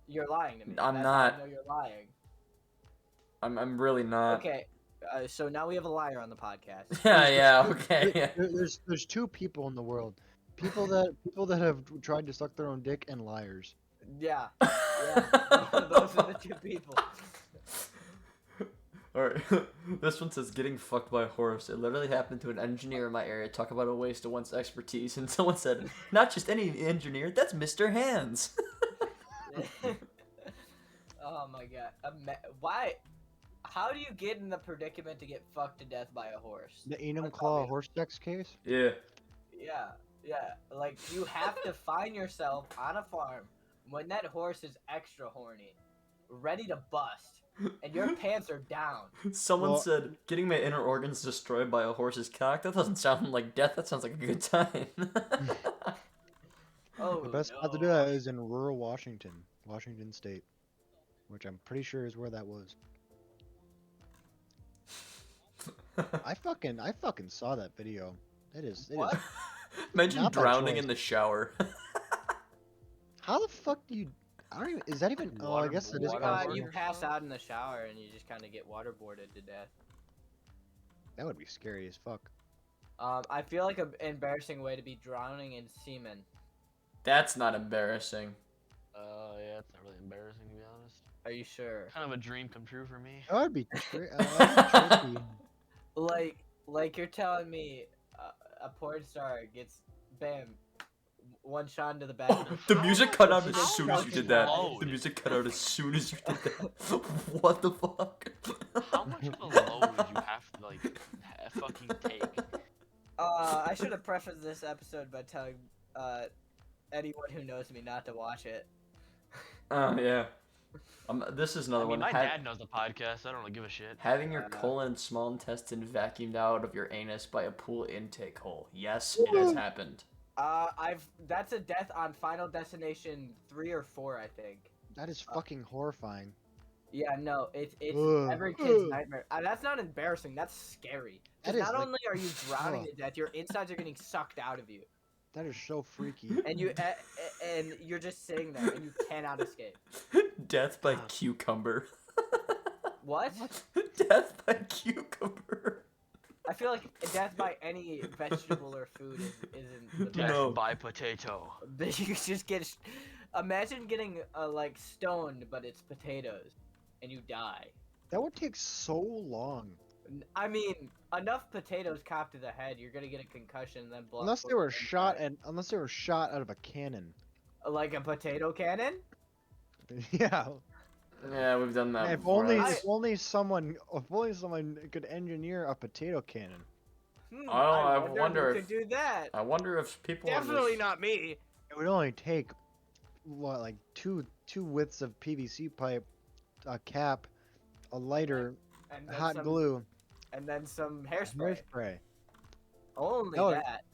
You're lying to me. I'm That's not. How I know you're lying. I'm really not. Okay, so now we have a liar on the podcast. Yeah, okay. There's two people in the world. People that have tried to suck their own dick and liars. Yeah, those are the two people. Alright, this one says getting fucked by a horse. It literally happened to an engineer in my area. Talk about a waste of one's expertise. And someone said, not just any engineer, that's Mr. Hands. Oh my god. Why? How do you get in the predicament to get fucked to death by a horse? The Enum That's Claw obvious. horse sex case. Yeah. Yeah. Like, you have to find yourself on a farm when that horse is extra horny, ready to bust, and your pants are down. Someone Well- said, getting my inner organs destroyed by a horse's cock? That doesn't sound like death, that sounds like a good time. Oh, The best spot to do that is in rural Washington State, which I'm pretty sure is where that was. I fucking saw that video. It is. What? Imagine Not by drowning choice. in the shower. How the fuck do you? I don't even. Is that even? Oh, I guess it is Waterboard possible. You pass out in the shower and you just kind of get waterboarded to death. That would be scary as fuck. I feel like an embarrassing way to be drowning in semen. That's not embarrassing. Yeah, it's not really embarrassing to be honest. Are you sure? Kind of a dream come true for me. That would be, tricky. Like you're telling me a porn star gets, bam, one shot into the back. The music cut out as How soon as you fucking did that. loud. The music cut out as soon as you did that. What the fuck? How much of a load would you have to like fucking take? I should have prefaced this episode by telling anyone who knows me not to watch it. Oh, yeah. This is another I mean, one. my dad knows the podcast. I don't really give a shit. Having your colon and small intestine vacuumed out of your anus by a pool intake hole. Yes, it has happened. That's a death on Final Destination 3 or 4, I think. That is fucking horrifying. Yeah, no, it's Ugh. every kid's nightmare. That's not embarrassing. That's scary. That Because is, not like- only are you drowning Ugh. to death, your insides are getting sucked out of you, That is so freaky. and you're just sitting there and you cannot escape. Death by cucumber. What? Death by cucumber. I feel like death by any vegetable or food isn't the Death best. No. by potato. You just get. Imagine getting like stoned, but it's potatoes, and you die. That would take so long. I mean, enough potatoes cop to the head, you're gonna get a concussion and then blood. Unless they were shot out of a cannon. Like a potato cannon. Yeah. Yeah, we've done that If before. only someone could engineer a potato cannon. I who wonder could if- do that. I wonder if people are Definitely just- not me. It would only take what, like two widths of PVC pipe, a cap, a lighter, And then hot some, glue, and then some hairspray. hairspray. Only No, that.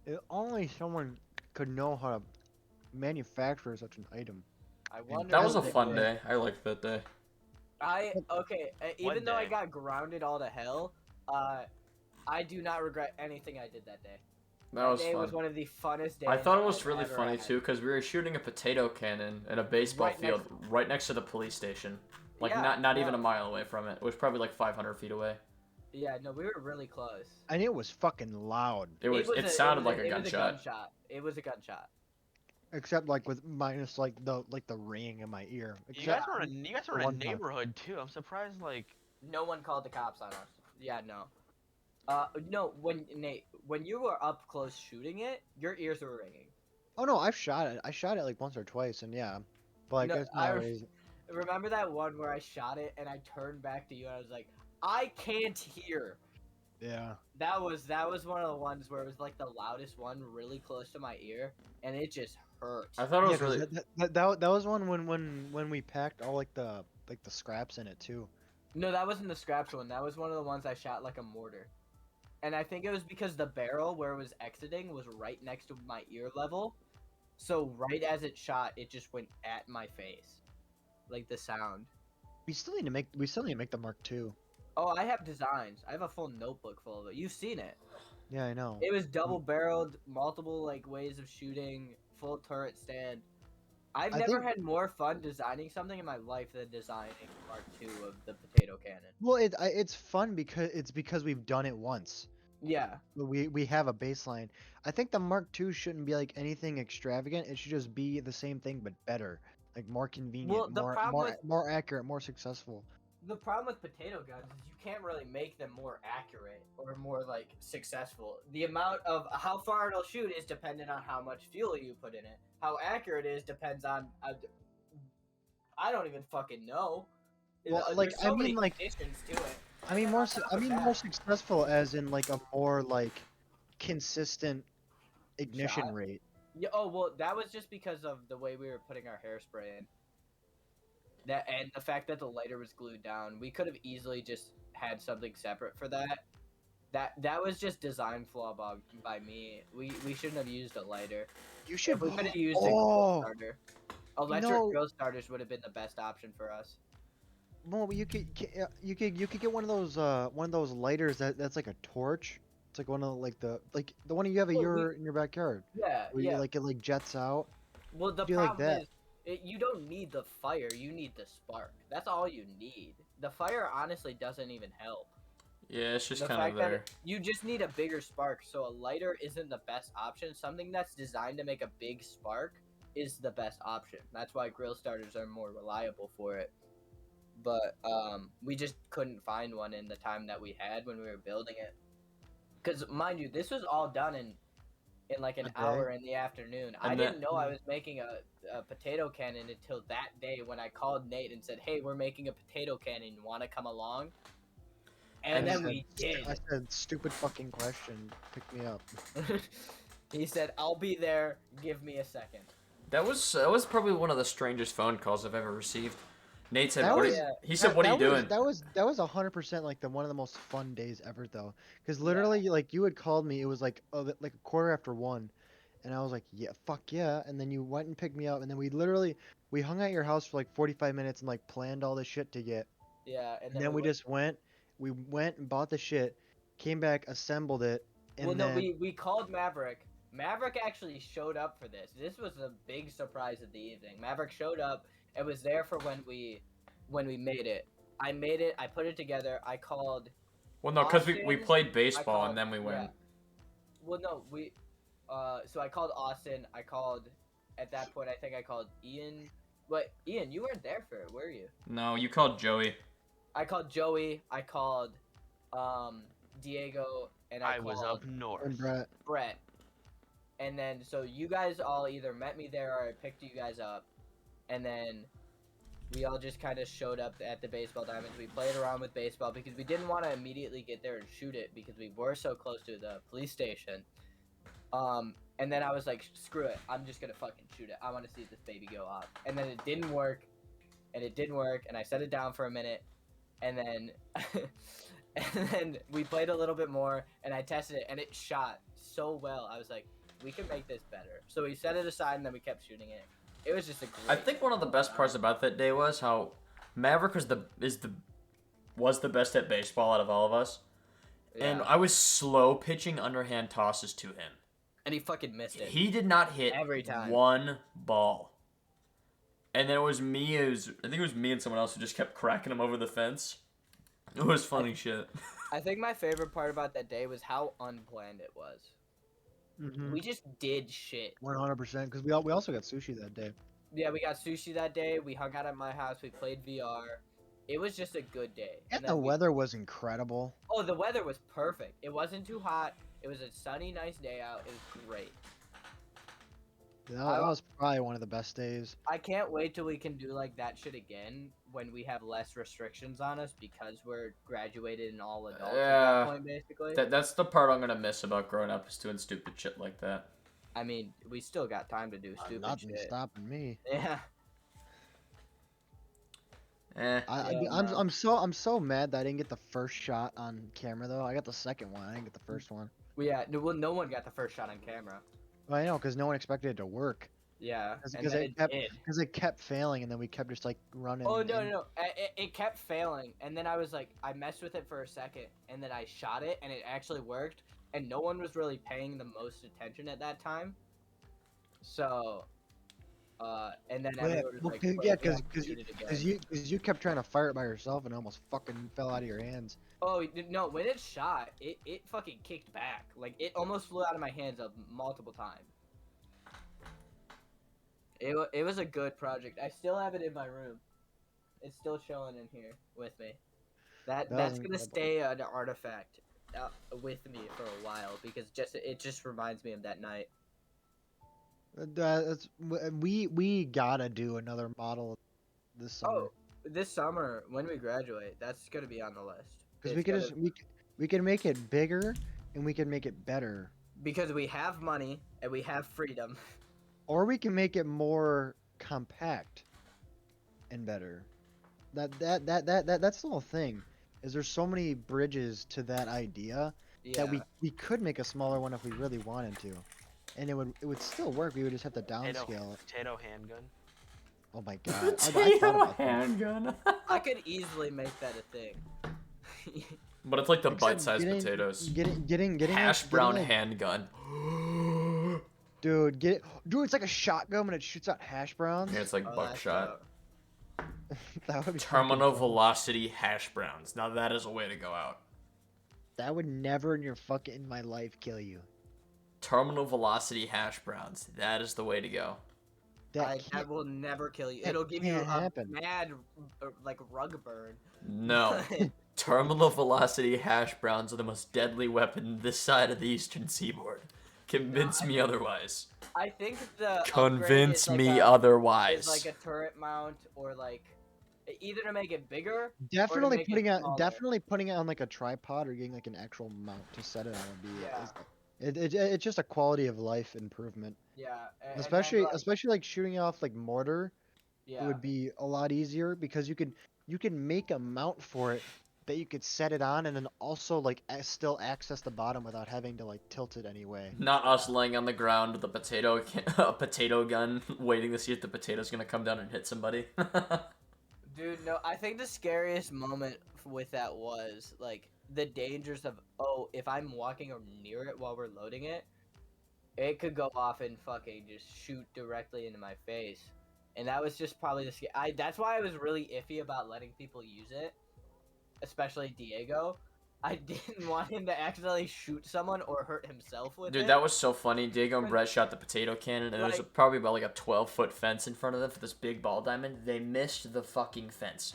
If only someone could know how to manufacture such an item. I wonder. That was if a they fun would. day. I liked that day. Even though I day? got grounded all to hell, I do not regret anything I did that day. That was day fun. was one of the funnest days. I thought it was I've really ever funny had. too because we were shooting a potato cannon in a baseball Right field right next to the police station. Like Yeah, not even yeah. a mile away from it. It was probably like 500 feet away. Yeah, no, we were really close. And it was fucking loud. It sounded like a gunshot. It was a gunshot. Except like with minus like the ringing in my ear. You guys Except were in a one time. neighborhood too. I'm surprised. Like, No one called the cops on us. Yeah, no. No, Nate, when you were up close shooting it, your ears were ringing. Oh no, I've shot it. I shot it like once or twice, and yeah. But like No, that's I not re- always- Remember that one where I shot it and I turned back to you and I was like, I can't hear. yeah. That was one of the ones where it was like the loudest one, really close to my ear, and it just hurt. I thought it was Yeah, 'cause really. that was one when we packed all like the scraps in it too. No, that wasn't the scraps one. That was one of the ones I shot like a mortar. And I think it was because the barrel where it was exiting was right next to my ear level. So right as it shot, it just went at my face. Like the sound. We still need to make the Mark II. Oh, I have designs. I have a full notebook full of it. You've seen it. Yeah, I know. It was double barreled, multiple like ways of shooting, full turret stand. I've I never think had more fun designing something in my life than designing Mark II of the potato cannon. well, it's fun because we've done it once. Yeah. We have a baseline. I think the Mark II shouldn't be like anything extravagant. It should just be the same thing but better, like more convenient, Well, more accurate, more successful. the problem with potato guns is you can't really make them more accurate or more like successful. The amount of how far it'll shoot is dependent on how much fuel you put in it. How accurate it is depends on I don't even fucking know. Well, There's so many like conditions to it. I mean And more on top I of mean that, more successful as in like a more like consistent ignition shot. rate. Yeah. Oh well, that was just because of the way we were putting our hairspray in. That and the fact that the lighter was glued down. We could have easily just had something separate for that. That was just design flaw by me. We shouldn't have used a lighter. You should. If we could have used a grill Oh starter, electric no! grill starters would have been the best option for us. Well, you could get one of those lighters that's like a torch. It's like one of the one you have Well, in your backyard Yeah, where yeah. it like jets out. Well, the Do like problem that. is, you don't need the fire. You need the spark. That's all you need. The fire honestly doesn't even help. Yeah, it's just The kind of fact that there. you just need a bigger spark, so a lighter isn't the best option. Something that's designed to make a big spark is the best option. That's why grill starters are more reliable for it. But we just couldn't find one in the time that we had when we were building it. Because mind you, this was all done in like an A day? hour in the afternoon. I And didn't know I was making a potato cannon until that day when I called Nate and said, "Hey, we're making a potato cannon. You want to come along?" And I then we did. I said, stupid fucking question. Pick me up. He said, "I'll be there. Give me a second." That was probably one of the strangest phone calls I've ever received. Nate said, That "What?" was- He said, "What are you doing?" That was 100% like one of the most fun days ever though, because Yeah. literally like you had called me. It was like like a quarter after 1, and I was like, yeah, fuck yeah. And then you went and picked me up, and then we hung out at your house for like 45 minutes and like planned all this shit to get. Yeah, And then we just went. We went and bought the shit, came back, assembled it, and Well, no, then we called Maverick. Maverick actually showed up for this. This was a big surprise of the evening. Maverick showed up and was there for when we made it. I made it. I put it together. I called. Well, no, because we Austin, played baseball called- and then we yeah. went. Well, no, we. So I called Austin. I called. At that point, I think I called Ian. But Ian, you weren't there for it, were you? No, you called Joey. I called Joey. I called, Diego, and I was called up north. and Brett. Brett. And then so you guys all either met me there or I picked you guys up, and then we all just kind of showed up at the baseball diamonds. We played around with baseball because we didn't want to immediately get there and shoot it because we were so close to the police station. And then I was like, screw it, I'm just gonna fucking shoot it. I want to see this baby go off. And then it didn't work, and I set it down for a minute, and then and then we played a little bit more, and I tested it, and it shot so well. I was like, we can make this better. So we set it aside, and then we kept shooting it. It was just a great. I think one of the best parts about that day was how Maverick was the best at baseball out of all of us, and Yeah. I was slow pitching underhand tosses to him. And he fucking missed it. He did not hit Every time. one ball. And then I think it was me and someone else who just kept cracking him over the fence. It was funny shit. I think my favorite part about that day was how unplanned it was. Mm-hmm. We just did shit. 100%. Because we also got sushi that day. Yeah, we got sushi that day. We hung out at my house. We played VR. It was just a good day. And then the weather was incredible. Oh, the weather was perfect. It wasn't too hot. It was a sunny, nice day out. It was great. That was probably one of the best days. I can't wait till we can do like that shit again when we have less restrictions on us because we're graduated and all adults at Yeah. that point, basically. That's the part I'm gonna miss about growing up is doing stupid shit like that. I mean, we still got time to do stupid Nothing shit. stopping me. Yeah. Eh. I'm so mad that I didn't get the first shot on camera though. I got the second one. I didn't get the first one. Well, yeah. No one got the first shot on camera. Well, I know because no one expected it to work. Yeah, and Because then it it kept did. because it kept failing, and then we kept just like running. Oh no! It kept failing, and then I was like, I messed with it for a second, and then I shot it, and it actually worked, and no one was really paying the most attention at that time. So, and then Yeah, everyone was well, like, 'cause- yeah, "Wait, we have to shoot it again." because you kept trying to fire it by yourself, and it almost fucking fell out of your hands. Oh no! When it shot, it fucking kicked back. Like it almost flew out of my hands multiple times. It was a good project. I still have it in my room. It's still chilling in here with me. That That's was gonna incredible. stay an artifact with me for a while because it just reminds me of that night. We gotta do another model this summer. Oh, this summer when we graduate, that's gonna be on the list. Because It's gonna, we can make it bigger, and we can make it better, because we have money and we have freedom. or we can make it more compact and better. That's the whole thing. Is there's so many bridges to that idea Yeah. that we could make a smaller one if we really wanted to, and it would still work. We would just have to downscale it. Potato handgun. Oh my god! I thought Potato about that. handgun. I could easily make that a thing. But it's like the Except bite-sized getting- potatoes. Getting Hash like- brown getting like- handgun. Dude, it's like a shotgun when it shoots out hash browns. Yeah, it's like Oh, that's buckshot. dope. That would be Terminal fucking fun. velocity hash browns. Now that is a way to go out. That would never in my life kill you. Terminal velocity hash browns. That is the way to go. That Can't- will never kill you. that It'll give you can't a happen. mad, like rug burn. No. Terminal velocity hash browns are the most deadly weapon this side of the eastern seaboard. Convince me otherwise. I think the upgrade Convince is like me a, otherwise. is like a turret mount or like either to make it bigger. Definitely make it putting smaller. it on like a tripod or getting like an actual mount to set it on would be. Yeah. It's just a quality of life improvement. Yeah. And Especially then, like, especially like shooting off like mortar. yeah. It would be a lot easier because you can make a mount for it that you could set it on and then also like still access the bottom without having to like tilt it anyway. Not us laying on the ground with a potato gun, waiting to see if the potato's gonna come down and hit somebody. Dude, no, I think the scariest moment with that was like the dangers of, oh, if I'm walking near it while we're loading it, it could go off and fucking just shoot directly into my face. And that was just probably that's why I was really iffy about letting people use it, especially Diego. I didn't want him to accidentally shoot someone or hurt himself with it. Dude, that was so funny. Diego and Brett shot the potato cannon, and there was Like- probably about like a 12-foot fence in front of them for this big ball diamond. They missed the fucking fence.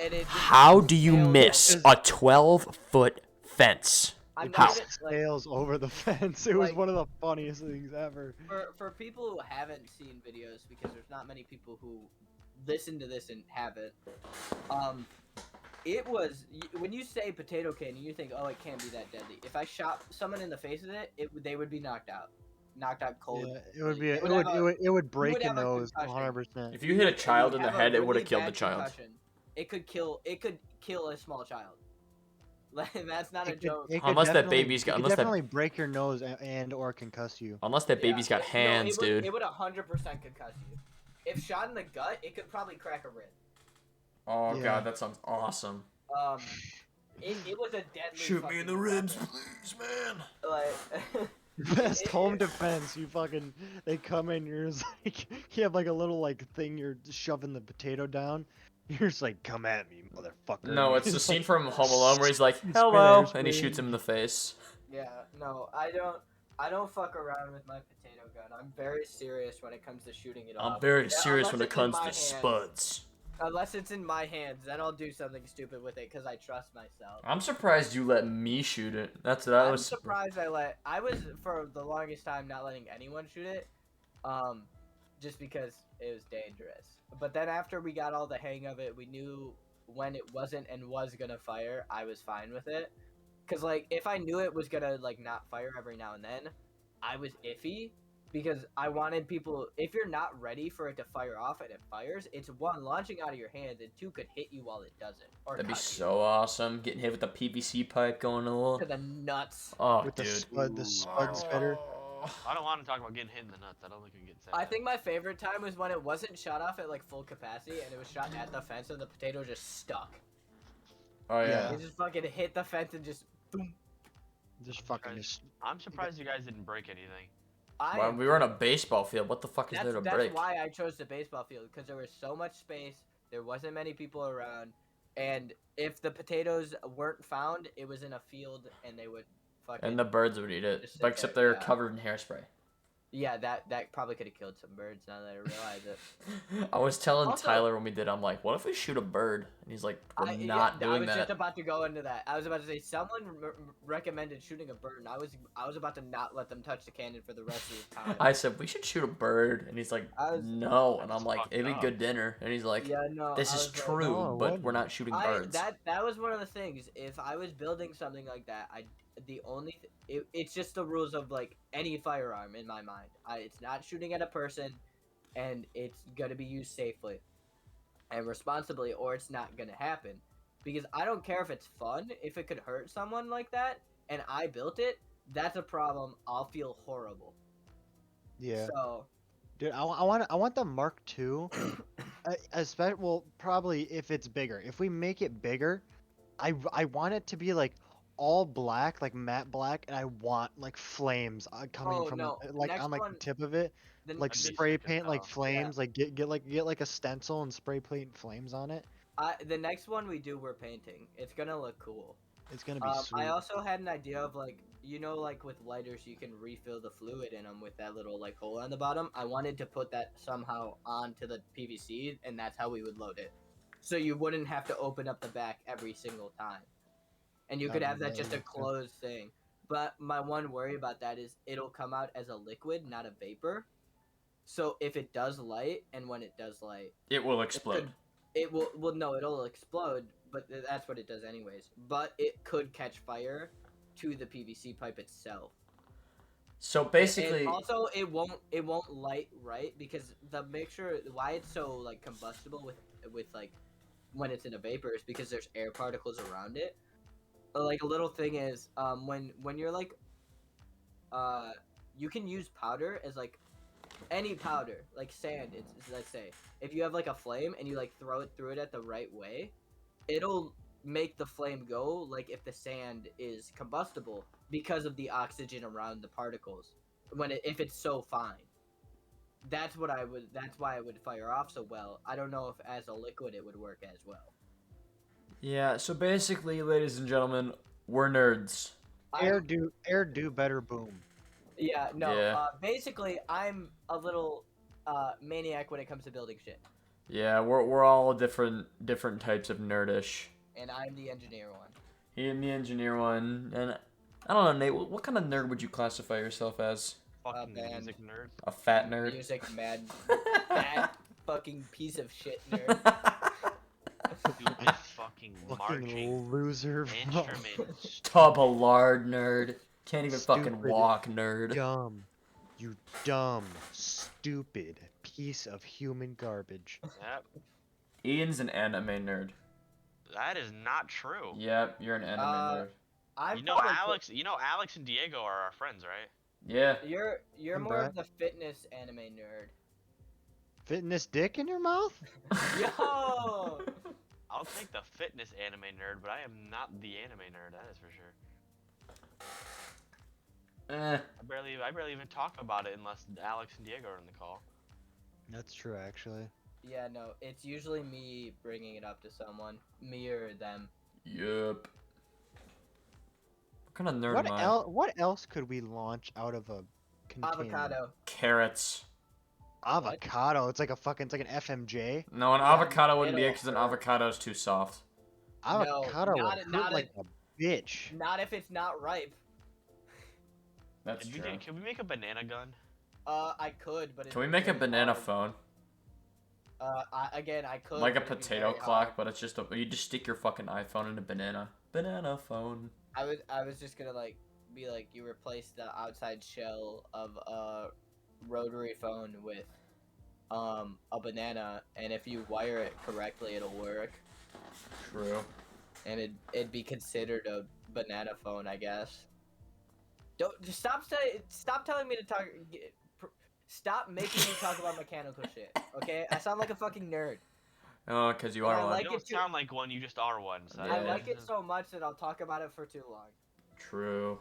And it just How do you sailed miss over- a 12-foot fence? I'm It not just even, like, sails over the fence. It was like- one of the funniest things ever. for people who haven't seen videos, because there's not many people who listen to this and haven't, it was, when you say potato cannon, you think, oh, it can't be that deadly. If I shot someone in the face with it, they would be knocked out cold. Yeah, it would be. It It would break would a have a nose concussion. 100%. If you hit a child in the have a head, it really would have killed bad the child. concussion. It could kill a small child. Like, that's not a joke. It could Unless that definitely- baby's got- it could unless that- definitely break your nose and or concuss you. Unless that Yeah, baby's got no, hands, dude. It would 100% concuss you. If shot in the gut, it could probably crack a rib. Oh Yeah. god, that sounds awesome. It was a deadly. Shoot me in the fucking ribs, weapon. please, man. Like, Best home defense. You fucking they come in. You're just like you have like a little like thing. You're shoving the potato down. You're just like, come at me, motherfucker. No, it's the He's scene like, from Home Alone where he's like, Spray hello, there, and he spray. shoots him in the face. yeah, no, I don't fuck around with my potato gun. I'm very serious when it comes to shooting it off. I'm very Yeah, serious unless when it it's in comes my to hands. spuds. Unless it's in my hands, then I'll do something stupid with it because I trust myself. I'm surprised you let me shoot it. That's what I I'm was. surprised I was for the longest time not letting anyone shoot it, just because it was dangerous. But then after we got all the hang of it, we knew when it wasn't and was gonna fire, I was fine with it. Cause like if I knew it was gonna like not fire every now and then, I was iffy because I wanted people. If you're not ready for it to fire off and it fires, it's one, launching out of your hands, and two, could hit you while it doesn't. Or That'd be cut you so awesome. Getting hit with the PVC pipe going a little. to the nuts. Oh, Oh, with dude. the spud spitter. I don't want to talk about getting hit in the nuts. I don't think we get sad. I think my favorite time was when it wasn't shot off at like full capacity and it was shot at the fence and the potato just stuck. Oh yeah. It just fucking hit the fence and just boom. Just I'm fucking surprised- just. I'm surprised you guys didn't break anything. Well, we were in a baseball field. What the fuck is there to That's break? why I chose the baseball field, because there was so much space, there wasn't many people around, and if the potatoes weren't found, it was in a field and they would fucking. And the birds would eat it, Just sit but except there, they're yeah. covered in hairspray. Yeah, that probably could have killed some birds. Now that I realize it. I was telling Also- Tyler when we did, I'm like, what if we shoot a bird? And he's like, we're not I doing was that. just about to go into that. I was about to say someone recommended shooting a bird, and I was about to not let them touch the cannon for the rest of the time. I said we should shoot a bird, and he's like, no, and I'm like, fucked it'd be up. good dinner, and he's like, yeah, no. this I is was like, true, "No, it but wouldn't." we're not shooting birds. That was one of the things. If I was building something like that, it's just the rules of like any firearm in my mind. It's not shooting at a person, and it's gonna be used safely and responsibly, or it's not gonna happen. Because I don't care if it's fun. If it could hurt someone like that, and I built it, that's a problem. I'll feel horrible. Yeah. So Dude, I want the Mark II. Well, probably if it's bigger. If we make it bigger, I want it to be like all black, like matte black, and I want like flames coming from no, like next on like one- the tip of it, like That'd be spray sick as paint like hell. flames, like get like a stencil and spray paint flames on it. the next one we do, we're painting. It's gonna look cool. It's gonna be sweet. I also had an idea of like, like with lighters, you can refill the fluid in them with that little like hole on the bottom. I wanted to put that somehow onto the PVC, and that's how we would load it. So you wouldn't have to open up the back every single time, and you could have that just a closed thing. But my one worry about that is it'll come out as a liquid, not a vapor. So if it does light, and when it does light, It will explode. it will. Well, no, it'll explode, but that's what it does anyways. But it could catch fire to the PVC pipe itself. So And basically, also it won't light right, because the mixture, why it's so like combustible with like when it's in a vapor, is because there's air particles around it. Like a little thing is when you're like you can use powder as like any powder, like sand. It's let's say if you have like a flame and you like throw it through it at the right way, it'll make the flame go like if the sand is combustible because of the oxygen around the particles if it's so fine. That's why it would fire off so well. I don't know if as a liquid it would work as well. yeah. So basically, ladies and gentlemen, we're nerds. Air do better boom. Yeah, no. Yeah. Basically, I'm a little maniac when it comes to building shit, Yeah, we're all different types of nerdish. and I'm the engineer one. He and the engineer one, and I don't know, Nate. What kind of nerd would you classify yourself as? Fucking band. music nerd. A fat nerd? Music mad, fat fucking piece of shit nerd. Stupid fucking marching Fucking loser. instruments. Tub a lard nerd. Can't even fucking Stupid. walk nerd. Dumb. You dumb, stupid piece of human garbage. Yep. Ian's an anime nerd. That is not true. Yep, you're an anime nerd. I'm You know probably Alex and Diego are our friends, right? Yeah. You're I'm more back. of the fitness anime nerd. Fitness dick in your mouth? Yo. I'll take the fitness anime nerd, but I am not the anime nerd. That is for sure. I barely even talk about it unless Alex and Diego are in the call. That's true, actually. Yeah, no, it's usually me bringing it up to someone, me or them. Yep. What kind of nerd am I? What else could we launch out of a container? Avocado. Carrots. Avocado. It's like it's like an FMJ. No, an Yeah, avocado wouldn't be it it'll because an hurt. avocado is too soft. Avocado will not- hurt not like a bitch. Not if it's not ripe. That's true. Can we make a banana gun? I could, but Can we make a banana phone? phone? I could. Like a but it'd be potato very clock, hard. but it's just you just stick your fucking iPhone in a banana. Banana phone. I was just gonna be like, you replace the outside shell of a rotary phone with a banana, and if you wire it correctly, it'll work, True. and it'd be considered a banana phone, I guess. Don't just stop telling me to talk. Stop making me talk about mechanical shit. Okay, I sound like a fucking nerd. Oh, because you And are I one. like You don't it too- sound like one. You just are one. So Yeah. I like it so much that I'll talk about it for too long. True.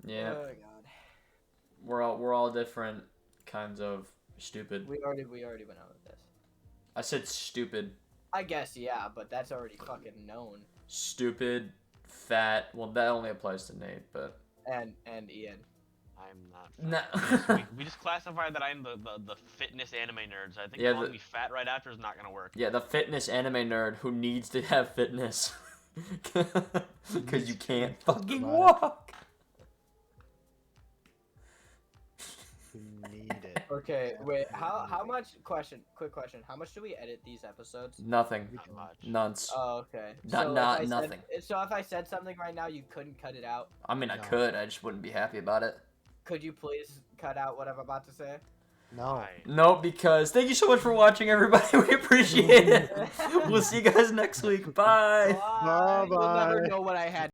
Yeah, Oh god. we're all different kinds of stupid. We already went out with this. I said stupid. I guess yeah, but that's already fucking known. Stupid, fat. Well, that only applies to Nate, but And Ian. I'm not. no. We just classified that I'm the fitness anime nerd. So I think Yeah, calling me fat right after is not gonna work. Yeah, the fitness anime nerd who needs to have fitness because you can't fucking walk. You need it. Okay, wait. How much? Quick question. How much do we edit these episodes? Nothing. Not much. Nonce. Oh, okay. Not if I nothing. So if I said something right now, you couldn't cut it out. I mean, I No. could. I just wouldn't be happy about it. Could you please cut out what I'm about to say? No. Right. No, because thank you so much for watching, everybody. We appreciate it. We'll see you guys next week. Bye. You'll never Bye-bye. know what I had.